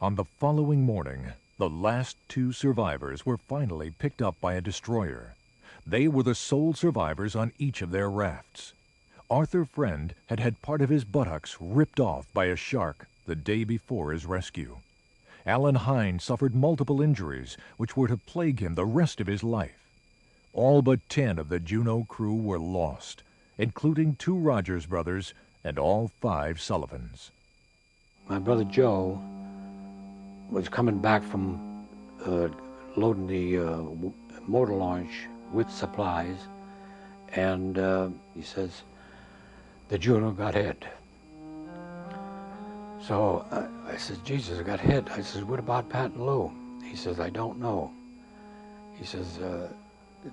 On the following morning, the last two survivors were finally picked up by a destroyer. They were the sole survivors on each of their rafts. Arthur Friend had had part of his buttocks ripped off by a shark the day before his rescue. Alan Hine suffered multiple injuries which were to plague him the rest of his life. All but 10 of the Juneau crew were lost, including 2 Rogers brothers and all 5 Sullivans. My brother Joe was coming back from loading the motor launch with supplies, and he says, the Juneau got hit. So I said, Jesus, I got hit. I said, what about Pat and Lou? He says, I don't know. He says,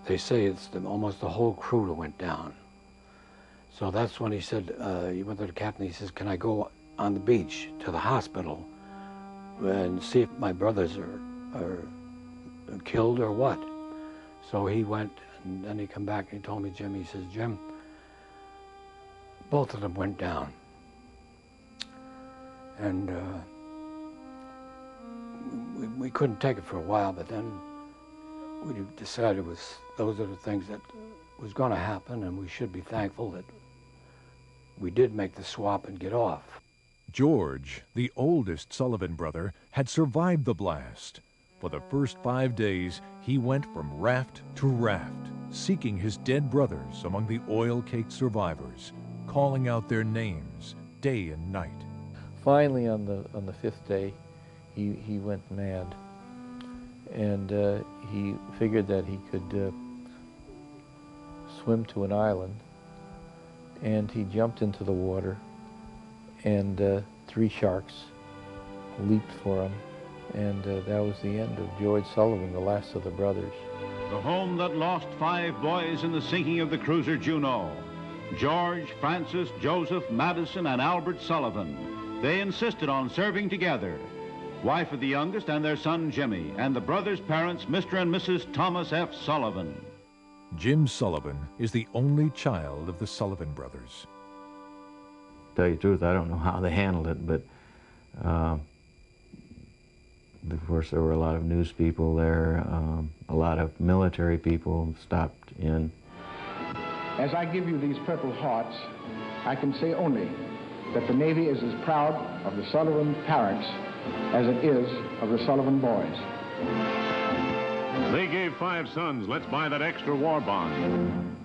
they say it's almost the whole crew that went down. So that's when he said, he went to the captain, he says, can I go on the beach to the hospital and see if my brothers are killed or what? So he went, and then he come back and he told me, Jim, he says, Jim, both of them went down. And we couldn't take it for a while, but then we decided those are the things that was going to happen, and we should be thankful that we did make the swap and get off. George, the oldest Sullivan brother, had survived the blast. For the first 5 days, he went from raft to raft, seeking his dead brothers among the oil-caked survivors, calling out their names day and night. Finally, on the 5th day, he went mad, and he figured that he could swim to an island, and he jumped into the water, and 3 sharks leaped for him, and that was the end of George Sullivan, the last of the brothers. The home that lost 5 boys in the sinking of the cruiser Juneau. George, Francis, Joseph, Madison, and Albert Sullivan. They insisted on serving together. Wife of the youngest and their son Jimmy, and the brothers' parents, Mr. and Mrs. Thomas F. Sullivan. Jim Sullivan is the only child of the Sullivan brothers. To tell you the truth, I don't know how they handled it, but of course there were a lot of news people there, a lot of military people stopped in. As I give you these Purple Hearts, I can say only that the Navy is as proud of the Sullivan parents as it is of the Sullivan boys. They gave 5 sons, let's buy that extra war bond.